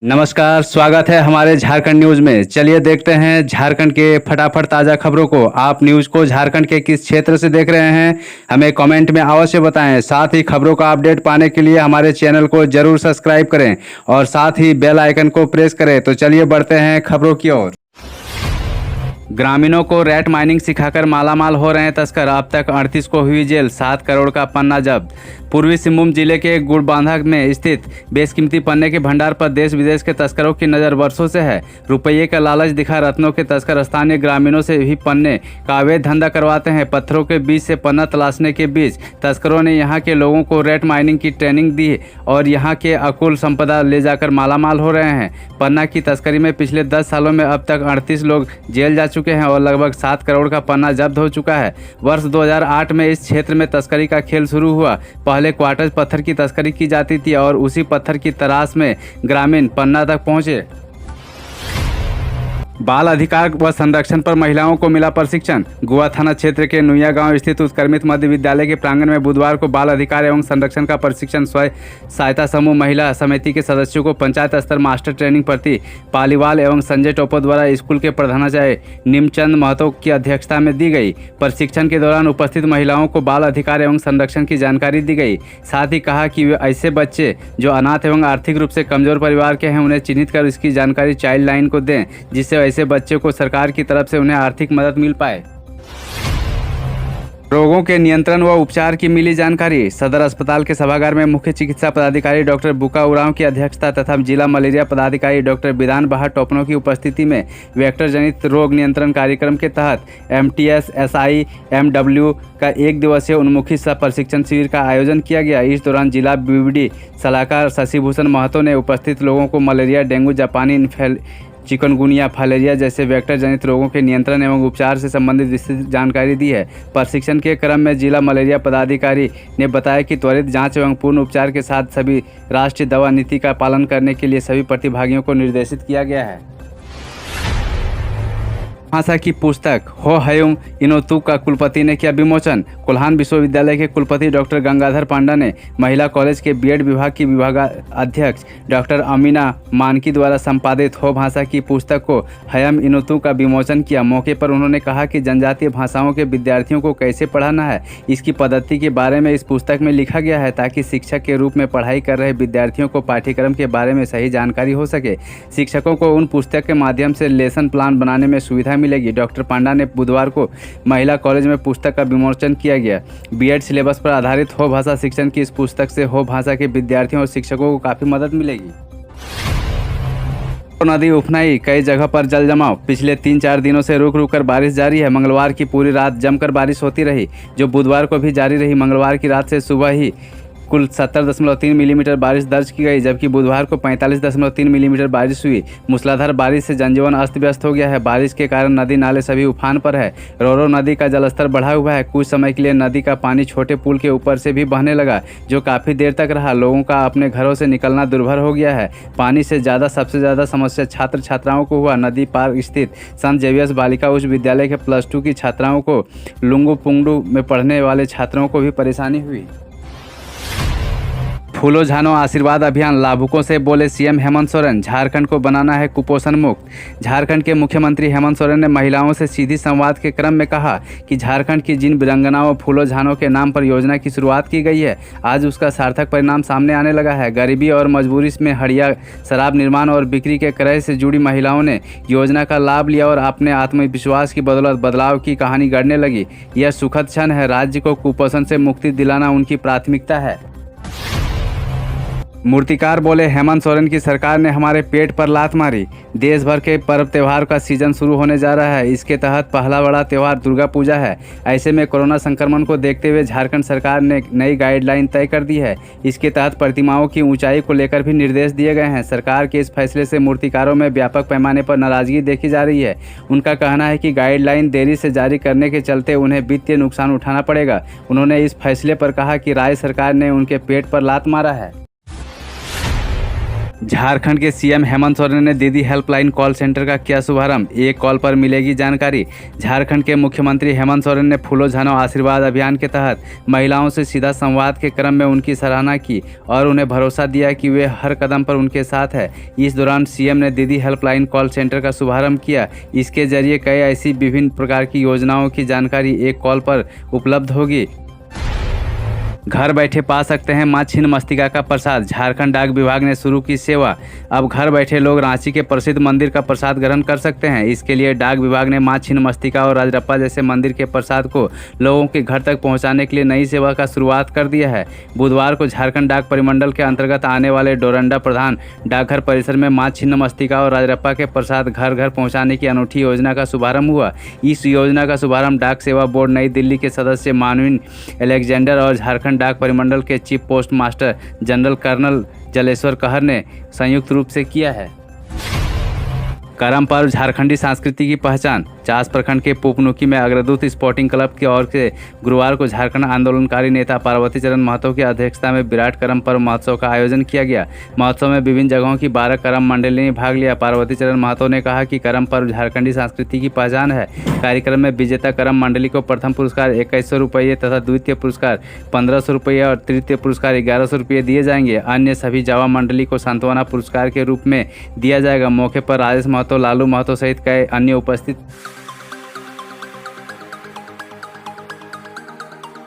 नमस्कार, स्वागत है हमारे झारखंड न्यूज में। चलिए देखते हैं झारखंड के फटाफट ताज़ा खबरों को। आप न्यूज को झारखंड के किस क्षेत्र से देख रहे हैं, हमें कमेंट में अवश्य बताएं। साथ ही खबरों का अपडेट पाने के लिए हमारे चैनल को जरूर सब्सक्राइब करें और साथ ही बेल आइकन को प्रेस करें। तो चलिए बढ़ते हैं खबरों की ओर। ग्रामीणों को रैट माइनिंग सिखाकर मालामाल हो रहे हैं तस्कर। अब तक 38 को हुई जेल, 7 करोड़ का पन्ना जब्त। पूर्वी सिंहभूम जिले के गुड़बांधा में स्थित बेशकीमती पन्ने के भंडार पर देश विदेश के तस्करों की नज़र वर्षों से है। रुपये का लालच दिखा रत्नों के तस्कर स्थानीय ग्रामीणों से भी पन्ने का अवैध धंधा करवाते हैं। पत्थरों के बीच से पन्ना तलाशने के बीच तस्करों ने यहाँ के लोगों को रैट माइनिंग की ट्रेनिंग दी और यहाँ के अकुल संपदा ले जाकर मालामाल हो रहे हैं। पन्ना की तस्करी में पिछले 10 सालों में अब तक 38 लोग जेल जा चुके हैं और लगभग 7 करोड़ का पन्ना जब्त हो चुका है। वर्ष 2008 में इस क्षेत्र में तस्करी का खेल शुरू हुआ। पहले क्वार्टज पत्थर की तस्करी की जाती थी और उसी पत्थर की तलाश में ग्रामीण पन्ना तक पहुंचे। बाल अधिकार व संरक्षण पर महिलाओं को मिला प्रशिक्षण। गोवा थाना क्षेत्र के नुइया गांव स्थित उत्क्रमित मध्य विद्यालय के प्रांगण में बुधवार को बाल अधिकार एवं संरक्षण का प्रशिक्षण स्वयं सहायता समूह महिला समिति के सदस्यों को पंचायत स्तर मास्टर ट्रेनिंग प्रति पालीवाल एवं संजय टोपो द्वारा स्कूल के प्रधानाचार्य निमचंद महतो की अध्यक्षता में दी गई। प्रशिक्षण के दौरान उपस्थित महिलाओं को बाल अधिकार एवं संरक्षण की जानकारी दी गई। साथ ही कहा कि वे ऐसे बच्चे जो अनाथ एवं आर्थिक रूप से कमजोर परिवार के हैं उन्हें चिन्हित कर इसकी जानकारी चाइल्ड लाइन को दें, जिससे ऐसे बच्चों को सरकार की तरफ से उन्हें आर्थिक मदद मिल पाए। रोगों के नियंत्रण व उपचार की मिली जानकारी। सदर अस्पताल के सभागार में मुख्य चिकित्सा पदाधिकारी डॉक्टर बुका उरांव की अध्यक्षता तथा जिला मलेरिया पदाधिकारी डॉक्टर विधान बहार टोपनो की उपस्थिति में वेक्टर जनित रोग नियंत्रण कार्यक्रम के तहत MTS SI MW का 1 दिवसीय उन्मुखी प्रशिक्षण शिविर का आयोजन किया गया। इस दौरान जिला BVD सलाहकार शशिभूषण महतो ने उपस्थित लोगों को मलेरिया, डेंगू, जापानी चिकनगुनिया, फाइलेरिया जैसे वेक्टर जनित रोगों के नियंत्रण एवं उपचार से संबंधित विस्तृत जानकारी दी है। प्रशिक्षण के क्रम में जिला मलेरिया पदाधिकारी ने बताया कि त्वरित जांच एवं पूर्ण उपचार के साथ सभी राष्ट्रीय दवा नीति का पालन करने के लिए सभी प्रतिभागियों को निर्देशित किया गया है। भाषा की पुस्तक हो हयुम इनोतु का कुलपति ने किया विमोचन। कोल्हान विश्वविद्यालय के कुलपति डॉक्टर गंगाधर पांडा ने महिला कॉलेज के बीएड विभाग की विभागाध्यक्ष डॉक्टर अमीना मानकी द्वारा संपादित हो भाषा की पुस्तक को हयम इनोतु का विमोचन किया। मौके पर उन्होंने कहा कि जनजातीय भाषाओं के विद्यार्थियों को कैसे पढ़ाना है, इसकी पद्धति के बारे में इस पुस्तक में लिखा गया है ताकि शिक्षक के रूप में पढ़ाई कर रहे विद्यार्थियों को पाठ्यक्रम के बारे में सही जानकारी हो सके। शिक्षकों को उन पुस्तक के माध्यम से लेसन प्लान बनाने में सुविधा मिलेगी। डॉक्टर पांडा ने बुधवार को महिला कॉलेज में पुस्तक का विमोचन किया गया। बीएड सिलेबस पर आधारित हो भाषा शिक्षण की इस पुस्तक से हो भाषा के विद्यार्थियों और शिक्षकों को काफी मदद मिलेगी। नदी उफनाई, कई जगह पर जल जमाव। पिछले 3-4 दिनों से रुक रुक कर बारिश जारी है। मंगलवार की पूरी रात जमकर बारिश होती रही, जो बुधवार को भी जारी रही। मंगलवार की रात से सुबह ही कुल 70.3 मिलीमीटर बारिश दर्ज की गई, जबकि बुधवार को 45.3 मिलीमीटर बारिश हुई। मूसलाधार बारिश से जनजीवन अस्त व्यस्त हो गया है। बारिश के कारण नदी नाले सभी उफान पर है। रोरो नदी का जलस्तर बढ़ा हुआ है। कुछ समय के लिए नदी का पानी छोटे पुल के ऊपर से भी बहने लगा, जो काफ़ी देर तक रहा। लोगों का अपने घरों से निकलना दुर्भर हो गया है। पानी से सबसे ज़्यादा समस्या छात्र छात्राओं को हुआ। नदी पार स्थित संत जेवियर्स बालिका उच्च विद्यालय के +2 की छात्राओं को, लुंगू पुंगडू में पढ़ने वाले छात्रों को भी परेशानी हुई। फूलो झानो आशीर्वाद अभियान, लाभुकों से बोले सीएम हेमंत सोरेन। झारखंड को बनाना है कुपोषण मुक्त। झारखंड के मुख्यमंत्री हेमंत सोरेन ने महिलाओं से सीधी संवाद के क्रम में कहा कि झारखंड की जिन वीरांगनाओं फूलो झानो के नाम पर योजना की शुरुआत की गई है, आज उसका सार्थक परिणाम सामने आने लगा है। गरीबी और मजबूरी में हड़िया शराब निर्माण और बिक्री के क्रय से जुड़ी महिलाओं ने योजना का लाभ लिया और अपने आत्मविश्वास की बदौलत बदलाव की कहानी गढ़ने लगी। यह सुखद क्षण है। राज्य को कुपोषण से मुक्ति दिलाना उनकी प्राथमिकता है। मूर्तिकार बोले हेमंत सोरेन की सरकार ने हमारे पेट पर लात मारी। देश भर के पर्व त्यौहार का सीजन शुरू होने जा रहा है। इसके तहत पहला बड़ा त्यौहार दुर्गा पूजा है। ऐसे में कोरोना संक्रमण को देखते हुए झारखंड सरकार ने नई गाइडलाइन तय कर दी है। इसके तहत प्रतिमाओं की ऊंचाई को लेकर भी निर्देश दिए गए हैं। सरकार के इस फैसले से मूर्तिकारों में व्यापक पैमाने पर नाराजगी देखी जा रही है। उनका कहना है कि गाइडलाइन देरी से जारी करने के चलते उन्हें वित्तीय नुकसान उठाना पड़ेगा। उन्होंने इस फैसले पर कहा कि राज्य सरकार ने उनके पेट पर लात मारा है। झारखंड के सीएम हेमंत सोरेन ने दीदी हेल्पलाइन कॉल सेंटर का किया शुभारंभ। एक कॉल पर मिलेगी जानकारी। झारखंड के मुख्यमंत्री हेमंत सोरेन ने फूलो झानो आशीर्वाद अभियान के तहत महिलाओं से सीधा संवाद के क्रम में उनकी सराहना की और उन्हें भरोसा दिया कि वे हर कदम पर उनके साथ है। इस दौरान सीएम ने दीदी हेल्पलाइन कॉल सेंटर का शुभारंभ किया। इसके जरिए कई ऐसी विभिन्न प्रकार की योजनाओं की जानकारी एक कॉल पर उपलब्ध होगी। घर बैठे पा सकते हैं मां छिन्नमस्तिका का प्रसाद। झारखंड डाक विभाग ने शुरू की सेवा। अब घर बैठे लोग रांची के प्रसिद्ध मंदिर का प्रसाद ग्रहण कर सकते हैं। इसके लिए डाक विभाग ने मां छिन्नमस्तिका और राजरप्पा जैसे मंदिर के प्रसाद को लोगों के घर तक पहुंचाने के लिए नई सेवा का शुरुआत कर दिया है। बुधवार को झारखंड डाक परिमंडल के अंतर्गत आने वाले डोरंडा प्रधान डाकघर परिसर में मां छिन्नमस्तिका और राजरप्पा के प्रसाद घर घर पहुँचाने की अनूठी योजना का शुभारंभ हुआ। इस योजना का शुभारंभ डाक सेवा बोर्ड नई दिल्ली के सदस्य मानवीन एलेक्जेंडर और झारखंड डाक परिमंडल के chief post master general colonel Jaleshwar Kahar ने संयुक्त रूप से किया है। करम पर्व झारखंडी संस्कृति की पहचान। चास प्रखंड के पुपनुकी में अग्रदूत स्पोर्टिंग क्लब की ओर से गुरुवार को झारखंड आंदोलनकारी नेता पार्वती चरण महतो की अध्यक्षता में विराट करम पर्व महोत्सव का आयोजन किया गया। महोत्सव में विभिन्न जगहों की 12 करम मंडली ने भाग लिया। पार्वती चरण महतो ने कहा कि करम पर्व झारखंडी संस्कृति की पहचान है। कार्यक्रम में विजेता करम मंडली को प्रथम पुरस्कार 2100 रुपये तथा द्वितीय पुरस्कार 1500 रुपये और तृतीय पुरस्कार 1100 रुपये दिए जाएंगे। अन्य सभी जावा मंडली को सांत्वना पुरस्कार के रूप में दिया जाएगा। मौके पर राजेश महतो, लालू महतो सहित कई अन्य उपस्थित